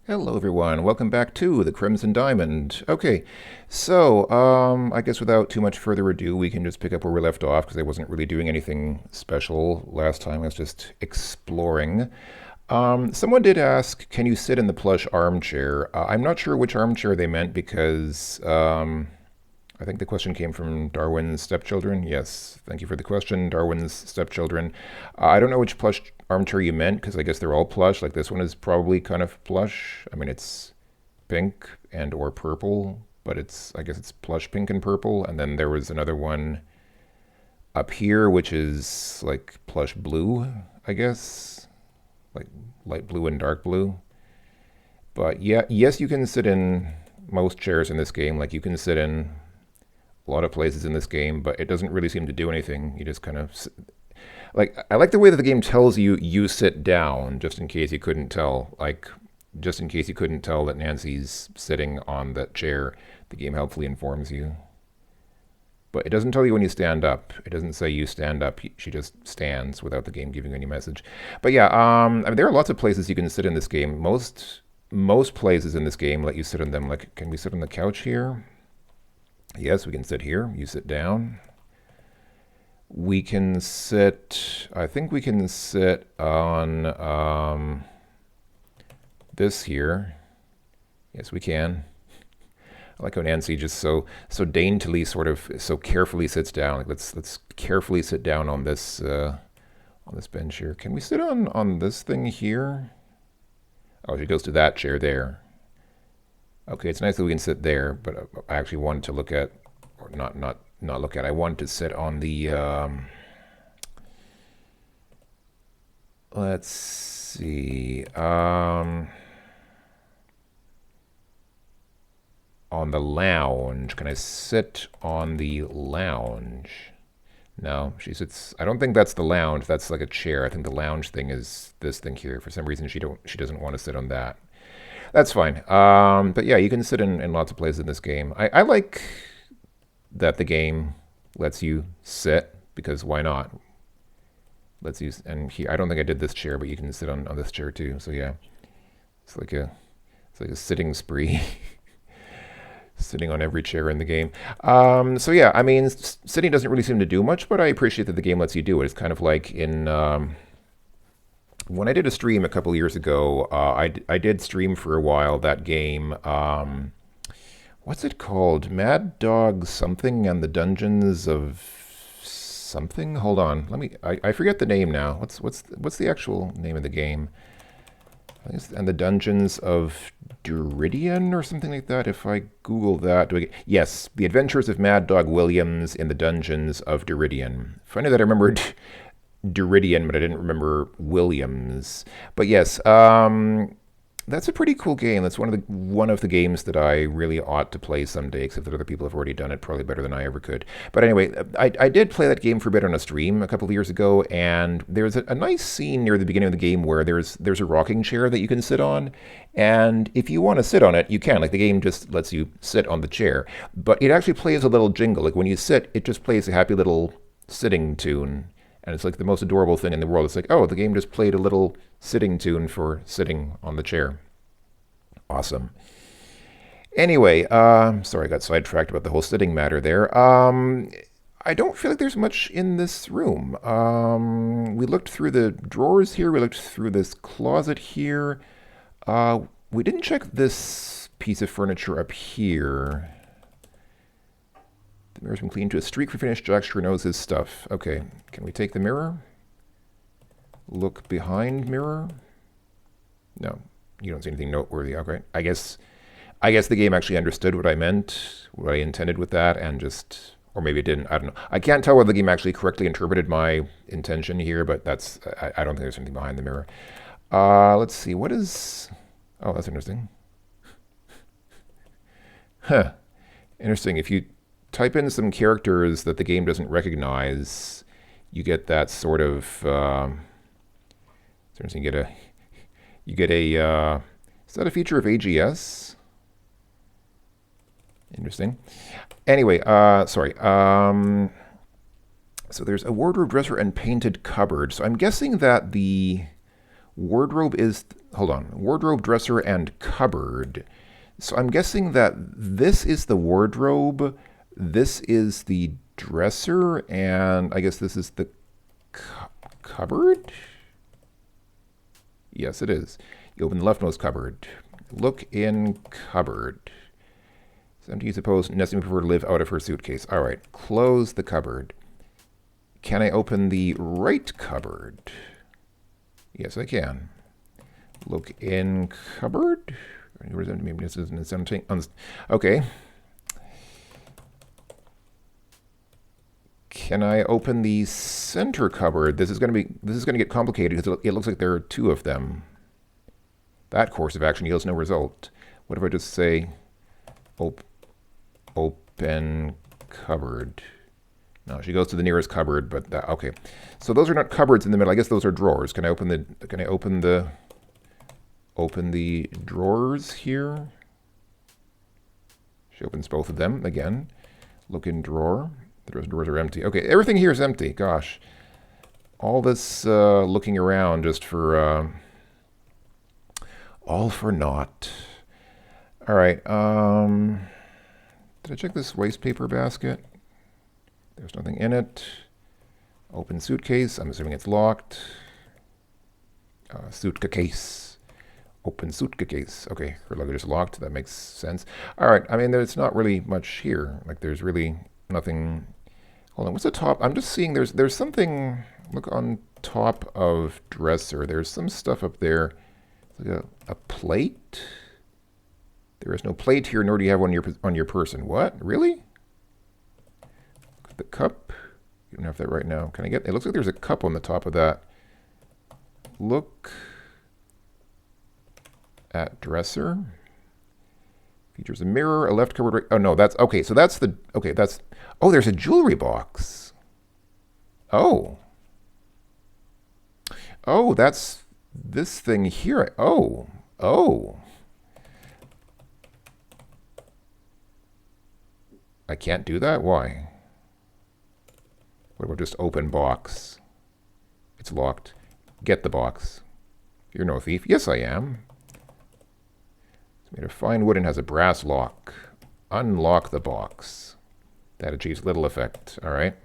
Hello everyone, welcome back to the Crimson Diamond. Okay, so I guess without too much further ado, we can just pick up where we left off because I wasn't really doing anything special last time. I was just exploring. Someone did ask, can you sit in the plush armchair? I'm not sure which armchair they meant because I think the question came from Darwin's stepchildren. Yes, thank you for the question, Darwin's stepchildren. I don't know which plush armchair you meant because I guess they're all plush. Like this one is probably kind of plush. I mean, it's pink and or purple, but I guess it's plush pink and purple. And then there was another one up here, which is like plush blue, I guess, like light blue and dark blue. But yeah, yes, you can sit in most chairs in this game. Like you can sit in a lot of places in this game, but it doesn't really seem to do anything. You just kind of like I like the way that the game tells you you sit down, just in case you couldn't tell. Like just in case you couldn't tell that Nancy's sitting on that chair, the game helpfully informs you. But it doesn't tell you when you stand up. It doesn't say you stand up. She just stands without the game giving you any message. But yeah, I mean, there are lots of places you can sit in this game. Most places in this game let you sit on them. Like, can we sit on the couch here? Yes, we can sit here. You sit down. We can sit, I think we can sit on this here. Yes, we can. I like how Nancy just so daintily, sort of, so carefully sits down. Like let's carefully sit down on this bench here. Can we sit on this thing here? Oh, she goes to that chair there. Okay, it's nice that we can sit there, but I actually wanted to look at, or not look at. I wanted to sit on the. Let's see. On the lounge. Can I sit on the lounge? No, she sits. I don't think that's the lounge. That's like a chair. I think the lounge thing is this thing here. For some reason, She doesn't want to sit on that. That's fine. But yeah, you can sit in lots of places in this game. I like that the game lets you sit because why not? Let's use and here. I don't think I did this chair, but you can sit on this chair too. So yeah, it's like a sitting spree. Sitting on every chair in the game. So yeah, I mean, sitting doesn't really seem to do much, but I appreciate that the game lets you do it. It's kind of like in when I did a stream a couple years ago. I did stream for a while that game. What's it called? Mad Dog something and the Dungeons of something. Hold on, let me. I forget the name now. What's the actual name of the game? And the Dungeons of Duridian or something like that. If I Google that, do I get... Yes, The Adventures of Mad Dog Williams in the Dungeons of Duridian. Funny that I remembered Duridian, but I didn't remember Williams. But yes, that's a pretty cool game. That's one of the games that I really ought to play someday, except that other people have already done it probably better than I ever could. But anyway, I did play that game for a bit on a stream a couple of years ago, and there's a nice scene near the beginning of the game where there's a rocking chair that you can sit on, and if you want to sit on it, you can. Like the game just lets you sit on the chair, but it actually plays a little jingle. Like when you sit, it just plays a happy little sitting tune. And it's like the most adorable thing in the world. It's like, oh, the game just played a little sitting tune for sitting on the chair. Awesome. Anyway, sorry, I got sidetracked about the whole sitting matter there. I don't feel like there's much in this room. We looked through the drawers here. We looked through this closet here. We didn't check this piece of furniture up here. The mirror's been cleaned to a streak-free finish. Jack sure knows his stuff. Okay, can we take the mirror? Look behind mirror? No, you don't see anything noteworthy. Okay, I guess the game actually understood what I meant, what I intended with that, and just, or maybe it didn't. I don't know. I can't tell whether the game actually correctly interpreted my intention here, but I don't think there's anything behind the mirror. Let's see. What is? Oh, that's interesting. Huh. Interesting. If you type in some characters that the game doesn't recognize, you get that sort of. So you get a. Is that a feature of AGS? Interesting. Anyway, sorry. So there's a wardrobe, dresser, and painted cupboard. So I'm guessing that the Wardrobe is, hold on, wardrobe, dresser, and cupboard. So I'm guessing that this is the wardrobe, this is the dresser, and I guess this is the cupboard? Yes, it is. You open the leftmost cupboard. Look in cupboard. It's empty, suppose. Nessie would prefer to live out of her suitcase. All right, close the cupboard. Can I open the right cupboard? Yes, I can. Look in cupboard. Okay. Can I open the center cupboard? This is going to get complicated because it looks like there are two of them. That course of action yields no result. What if I just say open cupboard? No, she goes to the nearest cupboard, but that, okay. So those are not cupboards in the middle. I guess those are drawers. Can I open the drawers here? She opens both of them again. Look in drawer. The drawers are empty. Okay, everything here is empty. Gosh. All this looking around just for all for naught. All right. Did I check this waste paper basket? There's nothing in it. Open suitcase. I'm assuming it's locked. Suitcase. Open suitcase. Okay, her luggage is locked. That makes sense. All right. I mean, there's not really much here. Like, there's really nothing. Hold on. What's the top? I'm just seeing there's something. Look on top of dresser. There's some stuff up there. It's like a plate. There is no plate here, nor do you have one on your person. What? Really? The cup? You don't have that right now. Can I get? It looks like there's a cup on the top of that. Look at dresser. Features a mirror, a left cupboard. Right, oh no, that's okay. So that's the okay. That's oh, there's a jewelry box. Oh, oh, that's this thing here. Oh, oh. I can't do that. Why? What about just open box? It's locked. Get the box. You're no thief. Yes, I am. It's made of fine wood and has a brass lock. Unlock the box. That achieves little effect. All right.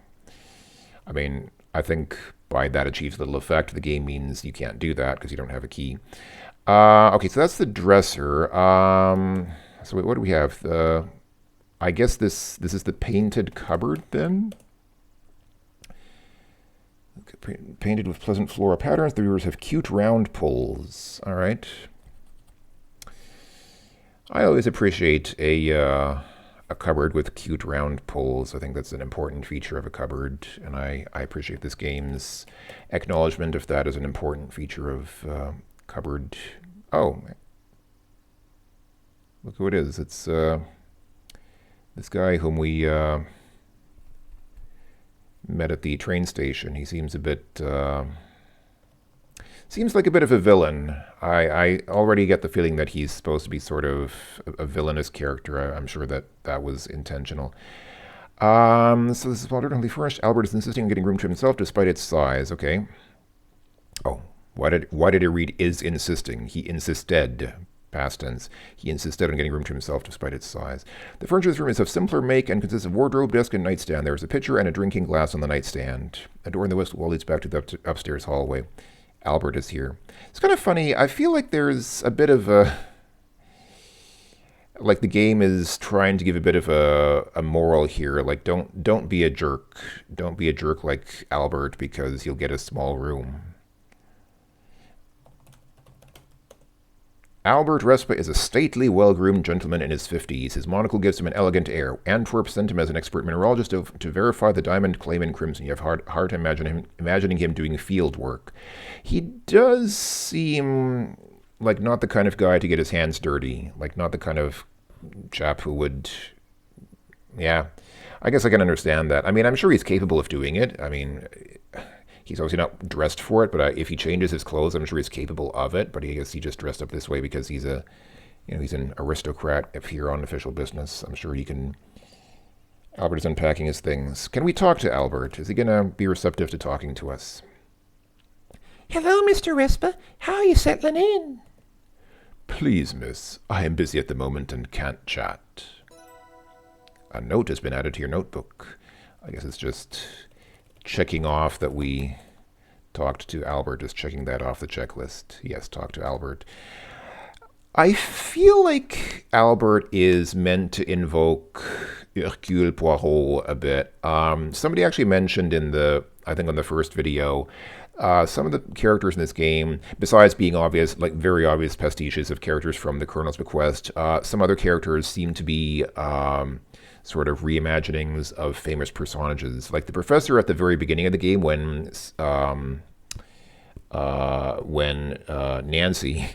I mean, I think by that achieves little effect, the game means you can't do that because you don't have a key. Okay, so that's the dresser. So what do we have? I guess this is the painted cupboard then. Painted with pleasant floral patterns. The viewers have cute round pulls. All right. I always appreciate a cupboard with cute round pulls. I think that's an important feature of a cupboard, and I appreciate this game's acknowledgement of that as an important feature of cupboard. Oh, look who it is. It's this guy whom we met at the train station. He seems a bit seems like a bit of a villain. I already get the feeling that he's supposed to be sort of a villainous character. I'm sure that was intentional. So this is alternately furnished. Albert is insisting on getting room to himself despite its size. Okay. Oh, why did I read is insisting? He insisted. Past tense. He insisted on getting room to himself despite its size. The furniture of this room is of simpler make and consists of wardrobe, desk, and nightstand. There is a pitcher and a drinking glass on the nightstand. A door in the west wall leads back to the upstairs hallway. Albert is here. It's kind of funny. I feel like there's a bit of a... Like the game is trying to give a bit of a moral here. Like, don't be a jerk. Don't be a jerk like Albert because you'll get a small room. Albert Respa is a stately, well-groomed gentleman in his 50s. His monocle gives him an elegant air. Antwerp sent him as an expert mineralogist to verify the diamond claim in crimson. You have hard time imagining him doing field work. He does seem like not the kind of guy to get his hands dirty. Like not the kind of chap who would... Yeah, I guess I can understand that. I mean, I'm sure he's capable of doing it. I mean... He's obviously not dressed for it, but if he changes his clothes, I'm sure he's capable of it. But I guess he just dressed up this way because he's he's an aristocrat. If here on official business, I'm sure he can. Albert is unpacking his things. Can we talk to Albert? Is he gonna be receptive to talking to us? Hello, Mr. Respa. How are you settling in? Please, miss, I am busy at the moment and can't chat. A note has been added to your notebook. I guess it's just checking off that we talked to Albert, just checking that off the checklist. Yes, talk to Albert. I feel like Albert is meant to invoke Hercule Poirot a bit. Somebody actually mentioned I think on the first video, some of the characters in this game, besides being obvious, like very obvious pastiches of characters from the Colonel's Bequest, some other characters seem to be sort of reimaginings of famous personages. Like the professor at the very beginning of the game when Nancy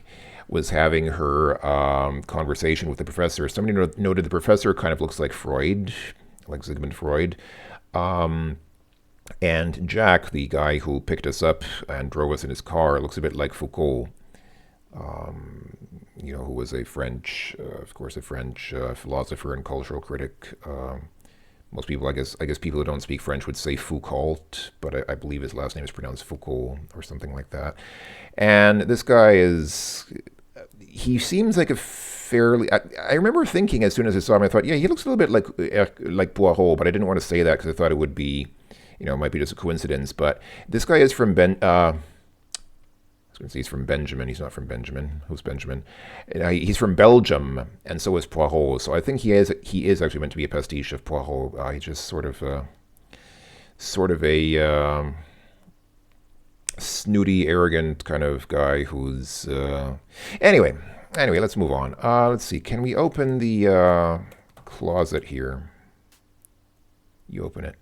was having her conversation with the professor. Somebody noted the professor kind of looks like Freud, like Sigmund Freud. And Jack, the guy who picked us up and drove us in his car, looks a bit like Foucault, who was a French, philosopher and cultural critic. Most people, I guess people who don't speak French would say Foucault, but I believe his last name is pronounced Foucault or something like that. And this guy he seems like a fairly. I remember thinking as soon as I saw him, I thought, yeah, he looks a little bit like Poirot, but I didn't want to say that because I thought it would be, it might be just a coincidence. But this guy is from I was going to say he's from Benjamin. He's not from Benjamin. Who's Benjamin? He's from Belgium, and so is Poirot. So I think he is actually meant to be a pastiche of Poirot. He's just sort of a snooty, arrogant kind of guy who's... Anyway, let's move on. Let's see. Can we open the closet here? You open it.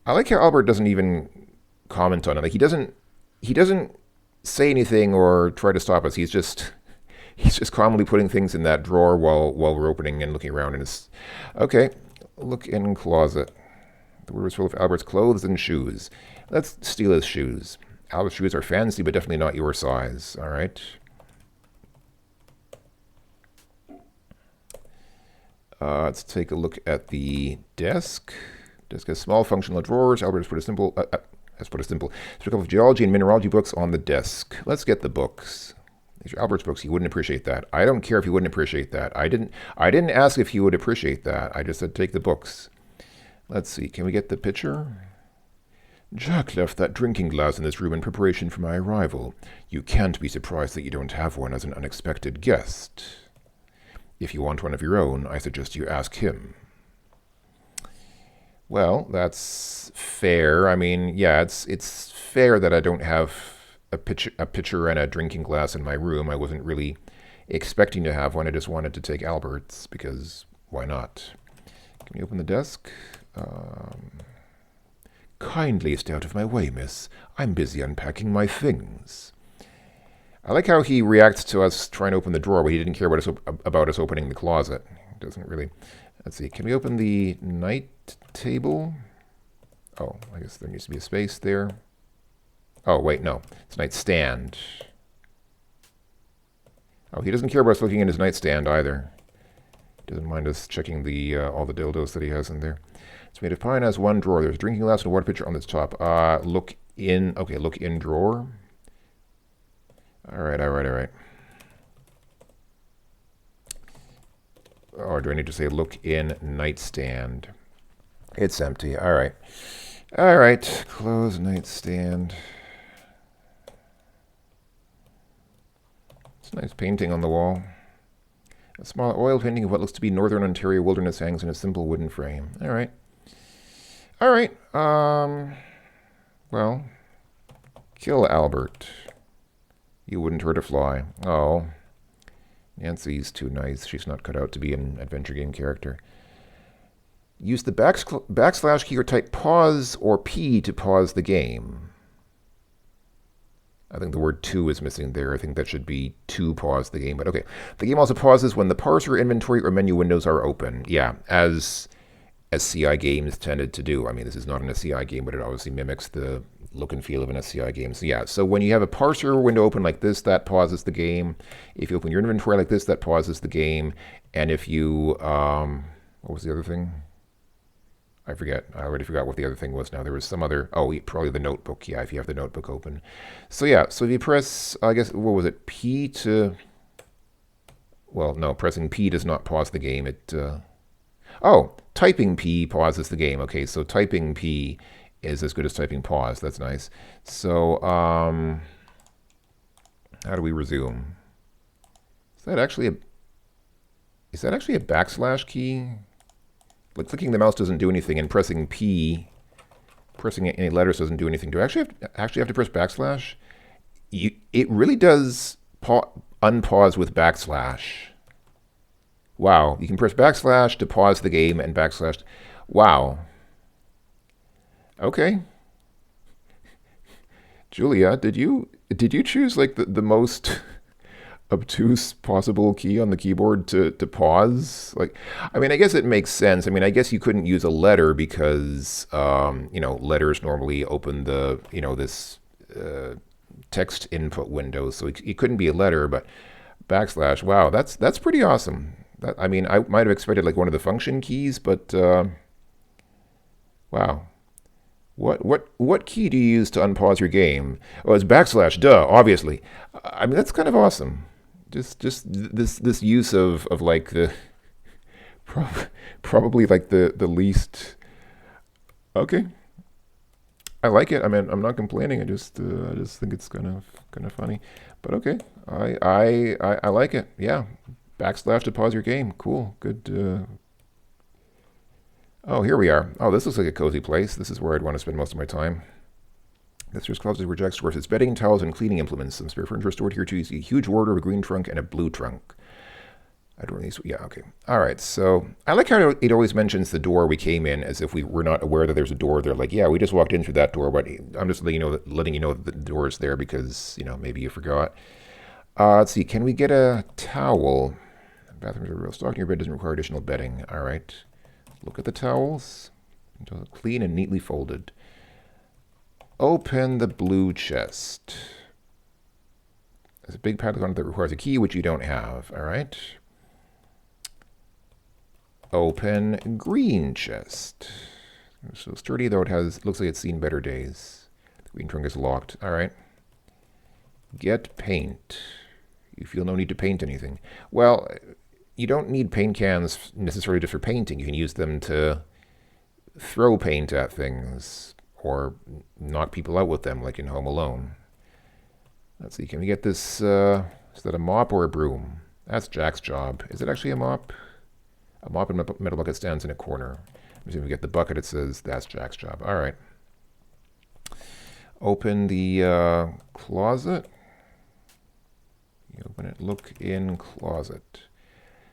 I like how Albert doesn't even comment on it. Like he doesn't say anything or try to stop us. He's just calmly putting things in that drawer while we're opening and looking around. And okay. Look in closet. The word was full of Albert's clothes and shoes. Let's steal his shoes. Albert's shoes are fancy, but definitely not your size. All right. Let's take a look at the desk. Desk has small functional drawers. Albert has put a simple couple of geology and mineralogy books on the desk. Let's get the books. These are Albert's books. He wouldn't appreciate that. I don't care if he wouldn't appreciate that. I didn't ask if he would appreciate that. I just said take the books. Let's see. Can we get the picture? Jack left that drinking glass in this room in preparation for my arrival. You can't be surprised that you don't have one as an unexpected guest. If you want one of your own, I suggest you ask him. Well, that's fair. I mean, yeah, it's fair that I don't have a pitcher and a drinking glass in my room. I wasn't really expecting to have one. I just wanted to take Albert's because why not? Can you open the desk? Kindly stay out of my way, miss. I'm busy unpacking my things. I like how he reacts to us trying to open the drawer, but he didn't care about us opening the closet. He doesn't really. Let's see. Can we open the night table? Oh, I guess there needs to be a space there. Oh, wait, no. It's nightstand. Oh, he doesn't care about us looking in his nightstand either. He doesn't mind us checking the all the dildos that he has in there. It's made of pine, has one drawer. There's a drinking glass and a water pitcher on this top. Look in drawer. All right. Or do I need to say look in nightstand? It's empty. All right. Close nightstand. It's a nice painting on the wall. A small oil painting of what looks to be Northern Ontario wilderness hangs in a simple wooden frame. All right. Well, kill Albert. You wouldn't hurt a fly. Oh. Nancy's too nice. She's not cut out to be an adventure game character. Use the backslash key or type pause or P to pause the game. I think the word to is missing there. I think that should be to pause the game. But okay. The game also pauses when the parser, inventory, or menu windows are open. Yeah, as SCI games tended to do. I mean, this is not an SCI game, but it obviously mimics the look and feel of an SCI game. So yeah, so when you have a parser window open like this, that pauses the game. If you open your inventory like this, that pauses the game. And if you, what was the other thing? I forget. I already forgot what the other thing was now. There was some other, oh, probably the notebook. Yeah, if you have the notebook open. So yeah, so if you press, I guess, what was it? P to, well, no, pressing P does not pause the game. Oh, typing P pauses the game. Okay, so typing P is as good as typing pause. That's nice. So, how do we resume? Is that actually a backslash key? Like clicking the mouse doesn't do anything, and pressing P, pressing any letters doesn't do anything. Do I actually have to press backslash? It really does unpause with backslash. Wow, you can press backslash to pause the game and backslash. Wow. Okay. Julia, did you choose like the most obtuse possible key on the keyboard to pause? Like, I mean, I guess it makes sense. I mean, I guess you couldn't use a letter because letters normally open the this text input window, so it couldn't be a letter. But backslash, wow, that's pretty awesome. I mean, I might have expected like one of the function keys, but wow. What key do you use to unpause your game? Oh, it's backslash. Duh, obviously. I mean, that's kind of awesome. Just this use of like the probably like the least. Okay, I like it. I mean, I'm not complaining. I just think it's kind of funny. But okay, I like it. Yeah, backslash to pause your game. Cool, good. Oh, here we are. Oh, this looks like a cozy place. This is where I'd want to spend most of my time. This closet rejects stores its bedding, towels, and cleaning implements. Some spare furniture stored here too. You see a huge wardrobe, a green trunk, and a blue trunk. I don't really. Yeah, okay. All right. So I like how it always mentions the door we came in as if we were not aware that there's a door there. Like, yeah, we just walked in through that door, but I'm just letting you know that the door is there because maybe you forgot. Let's see. Can we get a towel? Bathrooms are real stock. Your bed doesn't require additional bedding. All right. Look at the towels. Clean and neatly folded. Open the blue chest. There's a big padlock on it that requires a key, which you don't have. All right. Open green chest. So sturdy, though looks like it's seen better days. The green trunk is locked. All right. Get paint. You feel no need to paint anything. Well, you don't need paint cans necessarily just for painting. You can use them to throw paint at things or knock people out with them, like in Home Alone. Let's see, can we get this, is that a mop or a broom? That's Jack's job. Is it actually a mop? A mop and metal bucket stands in a corner. If we get the bucket, it says that's Jack's job. All right. Open the closet. You open it, look in closet.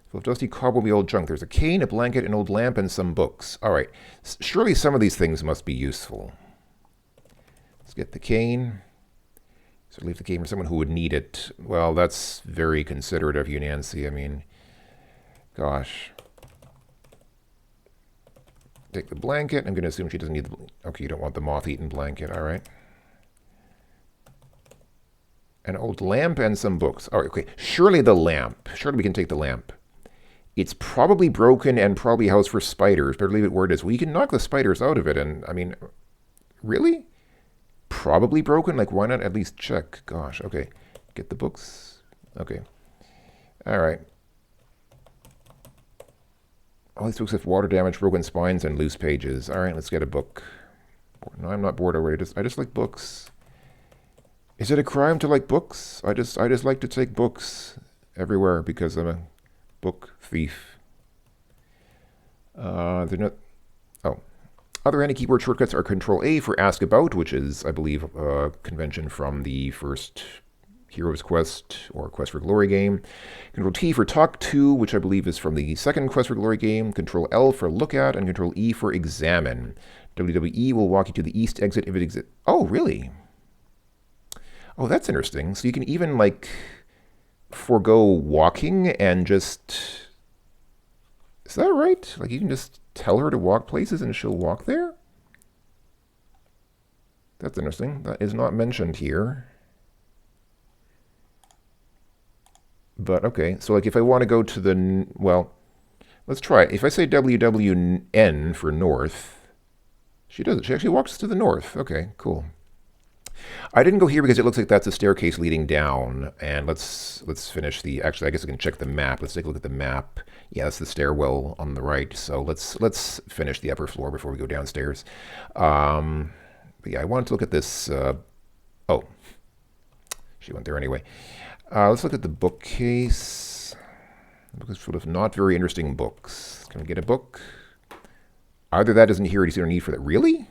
Full of dusty, cobwebby old junk. There's a cane, a blanket, an old lamp, and some books. All right. Surely some of these things must be useful. Let's get the cane. So leave the cane for someone who would need it. Well, that's very considerate of you, Nancy. I mean, gosh. Take the blanket. I'm going to assume she doesn't need the... Okay, you don't want the moth-eaten blanket. All right. An old lamp and some books. All right, okay. Surely the lamp. Surely we can take the lamp. It's probably broken and probably housed for spiders. Better leave it where it is. Well, you can knock the spiders out of it. And, I mean, really? Probably broken? Like, why not at least check? Gosh, okay. Get the books. Okay. All right. All these books have water damage, broken spines, and loose pages. All right, let's get a book. No, I'm not bored already. I just like books. Is it a crime to like books? I just like to take books everywhere because I'm a book thief. They're not. Oh, other anti-keyboard shortcuts are Control A for Ask About, which is, I believe, a convention from the first Hero's Quest or Quest for Glory game. Control T for Talk To, which I believe is from the second Quest for Glory game. Control L for Look At, and Control E for Examine. WWE will walk you to the east exit if it exists. Oh, really? Oh, that's interesting. So you can even, like, forego walking and just... Is that right? Like, you can just tell her to walk places and she'll walk there? That's interesting. That is not mentioned here. But, okay. So, like, if I want to go to the... Well, let's try it. If I say WWN for north, She does it. She actually walks to the north. Okay, cool. I didn't go here because it looks like that's a staircase leading down. And let's finish the. Actually, I guess I can check the map. Let's take a look at the map. Yeah, that's the stairwell on the right. So let's finish the upper floor before we go downstairs. But yeah, I wanted to look at this. Oh, she went there anyway. Let's look at the bookcase. The book is full of not very interesting books. Can we get a book? Either that isn't here, or you see no need for that. Really?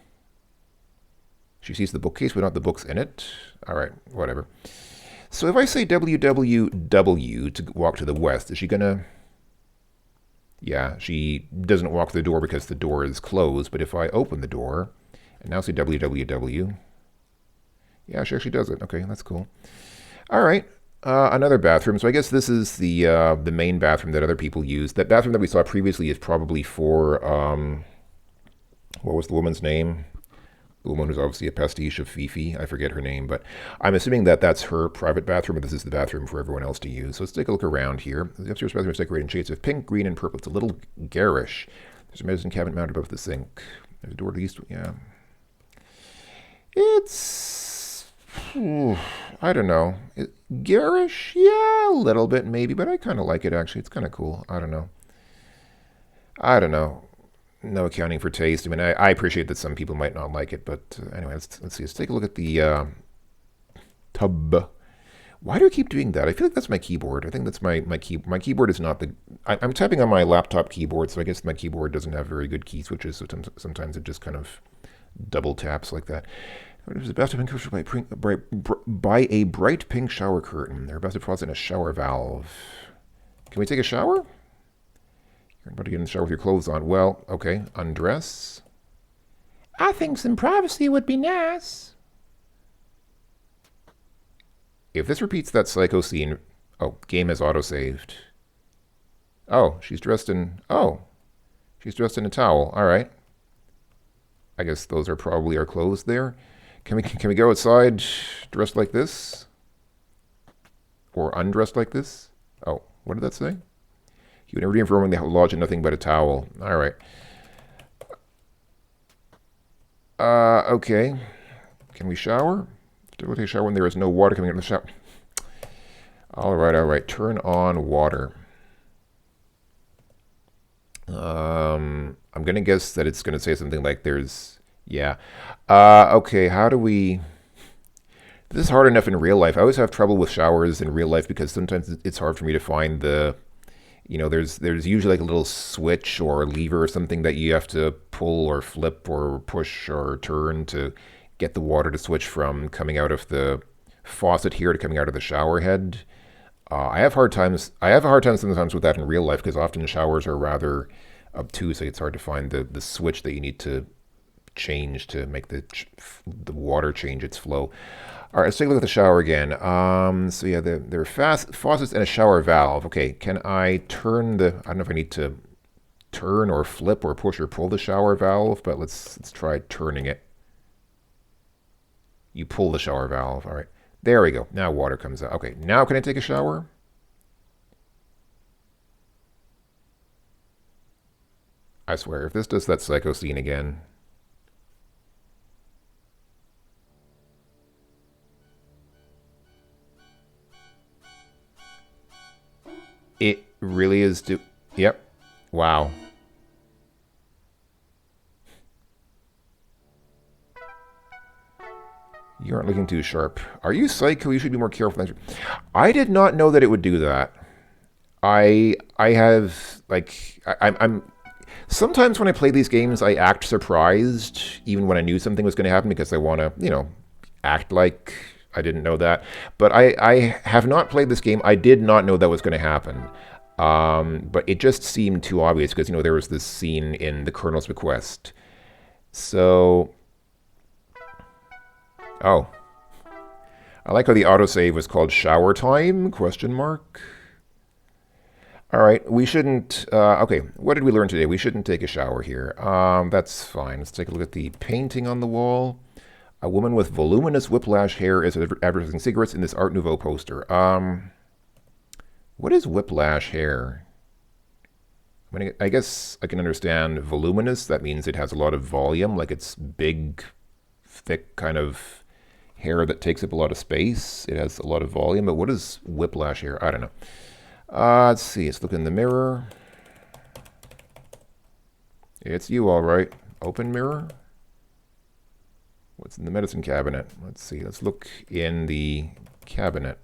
She sees the bookcase, but not the books in it? All right, whatever. So if I say WWW to walk to the west, is she going to... Yeah, she doesn't walk through the door because the door is closed, but if I open the door and now say WWW... Yeah, she actually does it. Okay, that's cool. All right, another bathroom. So I guess this is the main bathroom that other people use. That bathroom that we saw previously is probably for... what was the woman's name? The woman who's obviously a pastiche of Fifi. I forget her name, but I'm assuming that that's her private bathroom, but this is the bathroom for everyone else to use. So let's take a look around here. The upstairs bathroom is decorated in shades of pink, green, and purple. It's a little garish. There's a medicine cabinet mounted above the sink. There's a door to the east. Yeah. It's... I don't know. Garish? Yeah, a little bit maybe, but I kind of like it, actually. It's kind of cool. I don't know. No accounting for taste. I mean, I appreciate that some people might not like it, but anyway, let's see. Let's take a look at the tub. Why do I keep doing that? I feel like that's my keyboard. I think that's my keyboard is not the... I'm typing on my laptop keyboard, so I guess my keyboard doesn't have very good key switches, so sometimes it just kind of double taps like that. There's a bathtub enclosed by a bright pink shower curtain. There are bathtub faucets and a shower valve. Can we take a shower? You're about to get in the shower with your clothes on. Well, okay. Undress. I think some privacy would be nice. If this repeats that psycho scene... Oh, game has autosaved. Oh, she's dressed in... Oh, she's dressed in a towel. All right. I guess those are probably our clothes there. Can we go outside dressed like this? Or undressed like this? Oh, what did that say? You would never dream for roaming the lodge in nothing but a towel. All right. Okay. Can we shower? Still take a shower when there is no water coming out of the shower. All right. Turn on water. I'm going to guess that it's going to say something like there's... Yeah. Okay, how do we... This is hard enough in real life. I always have trouble with showers in real life because sometimes it's hard for me to find the... You know, there's usually like a little switch or a lever or something that you have to pull or flip or push or turn to get the water to switch from coming out of the faucet here to coming out of the shower head. I have a hard time sometimes with that in real life because often showers are rather obtuse, so it's hard to find the switch that you need to change to make the water change its flow. All right, let's take a look at the shower again. So yeah, there are faucets and a shower valve. Okay, can I turn the... I don't know if I need to turn or flip or push or pull the shower valve, but let's try turning it. You pull the shower valve. All right, there we go. Now water comes out. Okay, now can I take a shower? I swear, if this does that psycho scene again... It really is... Yep. Wow. You aren't looking too sharp. Are you psycho? You should be more careful. I did not know that it would do that. I have, like... I'm... Sometimes when I play these games, I act surprised, even when I knew something was going to happen, because I want to, you know, act like... I didn't know that. But I have not played this game. I did not know that was going to happen. But it just seemed too obvious because, you know, there was this scene in The Colonel's Bequest. So... Oh. I like how the autosave was called Shower Time? Question mark. All right, we shouldn't... okay, what did we learn today? We shouldn't take a shower here. That's fine. Let's take a look at the painting on the wall. A woman with voluminous whiplash hair is advertising cigarettes in this Art Nouveau poster. What is whiplash hair? I mean, I guess I can understand voluminous. That means it has a lot of volume, like it's big, thick kind of hair that takes up a lot of space. It has a lot of volume. But what is whiplash hair? I don't know. Let's see. Let's look in the mirror. It's you, all right. Open mirror. What's in the medicine cabinet? Let's see. Let's look in the cabinet.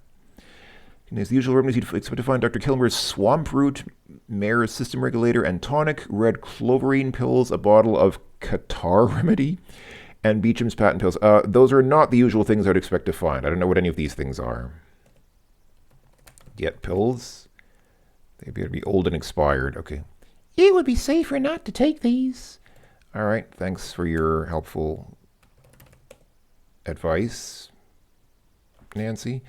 And as the usual remedies, you'd expect to find Dr. Kilmer's swamp root, mare's system regulator, and tonic, red cloverine pills, a bottle of catarrh remedy, and Beecham's patent pills. Those are not the usual things I'd expect to find. I don't know what any of these things are. Get pills. They appear to be old and expired. Okay. It would be safer not to take these. All right. Thanks for your helpful advice, Nancy.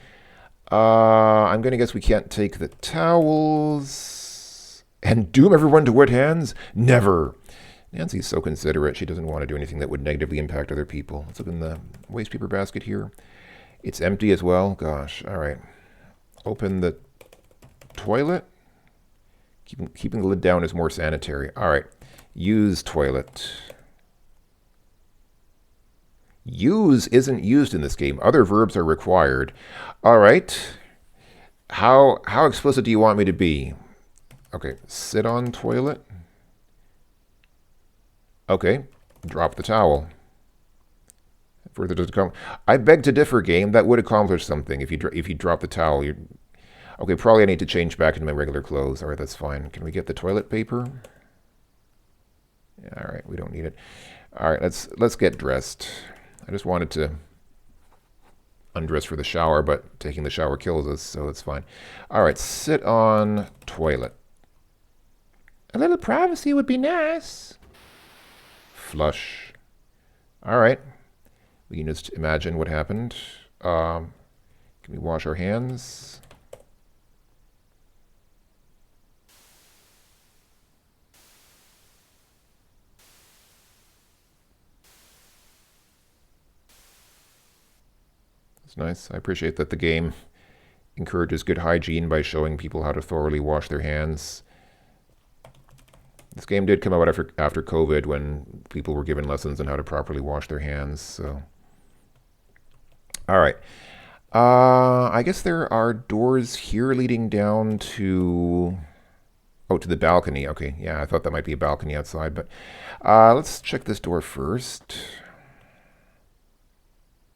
I'm going to guess we can't take the towels and doom everyone to wet hands? Never. Nancy's so considerate. She doesn't want to do anything that would negatively impact other people. Let's look in the waste paper basket here. It's empty as well. Gosh. All right. Open the toilet. Keeping the lid down is more sanitary. All right. Use toilet. Use isn't used in this game. Other verbs are required. All right. How explicit do you want me to be? Okay. Sit on toilet. Okay. Drop the towel. Further does it come? I beg to differ, game. That would accomplish something if you drop the towel. Okay, probably I need to change back into my regular clothes. All right, that's fine. Can we get the toilet paper? Yeah, all right, we don't need it. All right, let's get dressed. I just wanted to undress for the shower, but taking the shower kills us, so it's fine. All right, sit on toilet. A little privacy would be nice. Flush. All right. We can just imagine what happened. Can we wash our hands? Nice. I appreciate that the game encourages good hygiene by showing people how to thoroughly wash their hands. This game did come out after COVID when people were given lessons on how to properly wash their hands. So, all right. I guess there are doors here leading down to to the balcony. Okay, yeah, I thought that might be a balcony outside, but let's check this door first.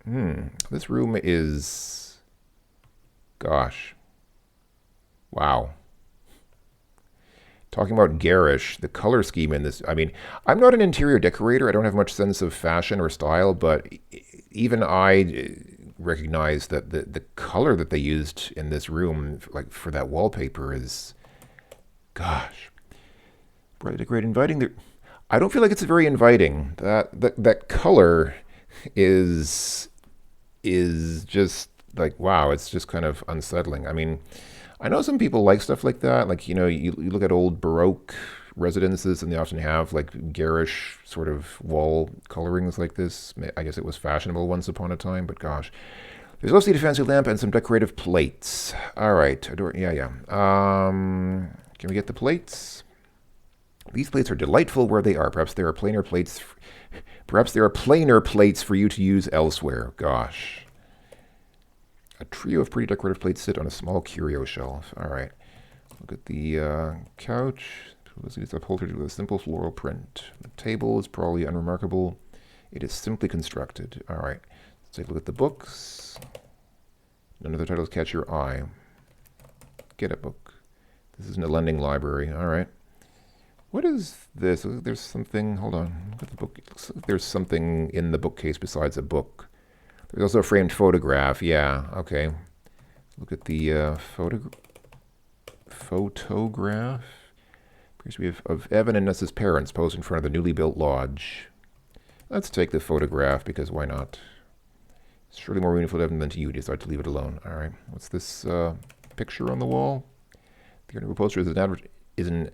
This room is, gosh, wow. Talking about garish, the color scheme in this, I mean, I'm not an interior decorator. I don't have much sense of fashion or style, but even I recognize that the color that they used in this room, like for that wallpaper is, gosh, brightly decorated, inviting. I don't feel like it's very inviting. That color is just like, wow, it's just kind of unsettling. I mean, I know some people like stuff like that. Like, you look at old Baroque residences and they often have like garish sort of wall colorings like this. I guess it was fashionable once upon a time, but gosh. There's also a fancy lamp and some decorative plates. All right. Yeah. Can we get the plates? These plates are delightful where they are. Perhaps there are plainer plates for you to use elsewhere. Gosh. A trio of pretty decorative plates sit on a small curio shelf. All right. Look at the couch. It's upholstered with a simple floral print. The table is probably unremarkable. It is simply constructed. All right. Let's take a look at the books. None of the titles catch your eye. Get a book. This isn't a lending library. All right. What is this? There's something. Hold on. Look at the book. It looks like there's something in the bookcase besides a book. There's also a framed photograph. Yeah. Okay. Look at the photograph. Appears to be of Evan and Nessa's parents posed in front of the newly built lodge. Let's take the photograph because why not? It's surely more meaningful to Evan than to you. Decide to leave it alone. All right. What's this picture on the wall? The article poster is an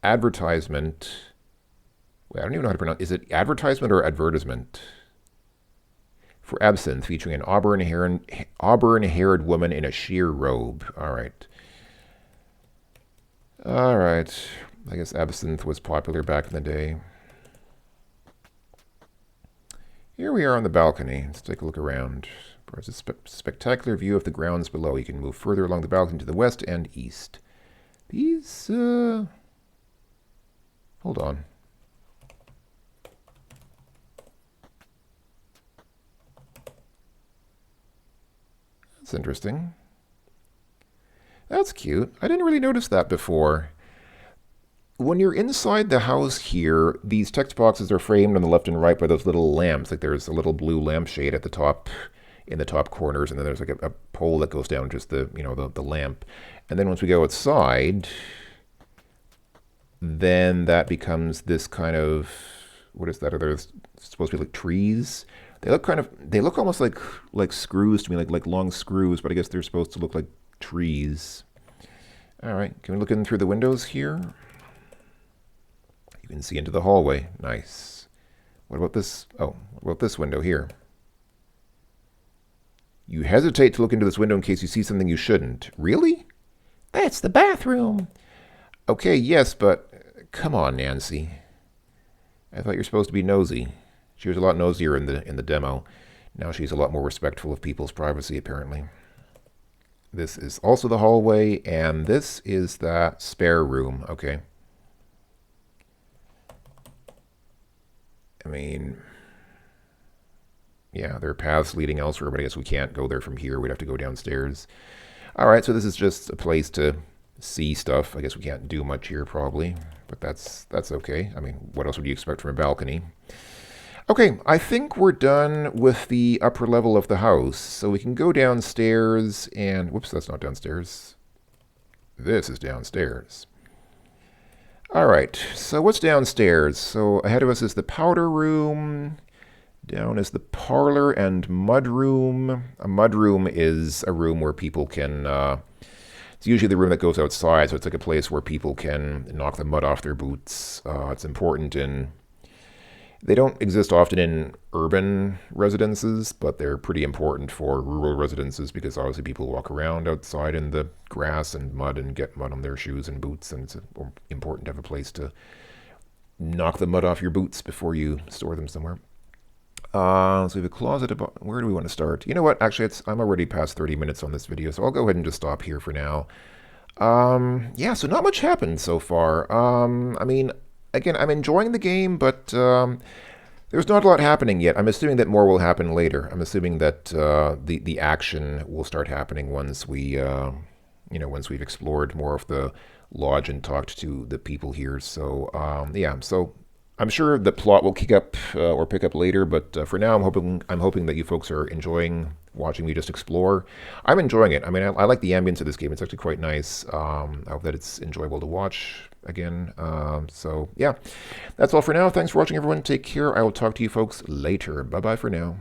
advertisement. Wait, I don't even know how to pronounce. Is it advertisement or advertisement? For absinthe, featuring an auburn-haired woman in a sheer robe. All right. All right. I guess absinthe was popular back in the day. Here we are on the balcony. Let's take a look around. Provides a spectacular view of the grounds below. You can move further along the balcony to the west and east. These, hold on. That's interesting. That's cute. I didn't really notice that before. When you're inside the house here, these text boxes are framed on the left and right by those little lamps. Like there's a little blue lampshade at the top, in the top corners, and then there's like a pole that goes down just the the lamp. And then once we go outside, then that becomes this kind of, what is that? Are there supposed to be like trees? They look almost like screws to me, like long screws, but I guess they're supposed to look like trees. All right, can we look in through the windows here? You can see into the hallway. Nice. What about this? Oh, what about this window here? You hesitate to look into this window in case you see something you shouldn't. Really? That's the bathroom. Okay, yes, but come on, Nancy. I thought you were supposed to be nosy. She was a lot nosier in the demo. Now she's a lot more respectful of people's privacy, apparently. This is also the hallway, and this is that spare room. Okay. I mean, yeah, there are paths leading elsewhere, but I guess we can't go there from here. We'd have to go downstairs. All right, so this is just a place to see stuff. I guess we can't do much here, probably, but that's okay. I mean, what else would you expect from a balcony? Okay, I think we're done with the upper level of the house, so we can go downstairs and... Whoops, that's not downstairs. This is downstairs. All right, so what's downstairs? So ahead of us is the powder room. Down is the parlor and mud room. A mud room is a room where people can... it's usually the room that goes outside, so it's like a place where people can knock the mud off their boots. It's important in... They don't exist often in urban residences, but they're pretty important for rural residences because obviously people walk around outside in the grass and mud and get mud on their shoes and boots, and it's important to have a place to knock the mud off your boots before you store them somewhere. So we have a closet about... Where do we want to start? You know what? Actually, I'm already past 30 minutes on this video, so I'll go ahead and just stop here for now. Yeah, so not much happened so far. I mean... Again, I'm enjoying the game, but there's not a lot happening yet. I'm assuming that more will happen later. I'm assuming that the action will start happening once we, once we've explored more of the lodge and talked to the people here. So yeah, so I'm sure the plot will kick up or pick up later. But for now, I'm hoping that you folks are enjoying watching me just explore. I'm enjoying it. I mean, I like the ambience of this game. It's actually quite nice. I hope that it's enjoyable to watch again. So yeah, that's all for now. Thanks for watching, everyone. Take care. I will talk to you folks later. Bye-bye for now.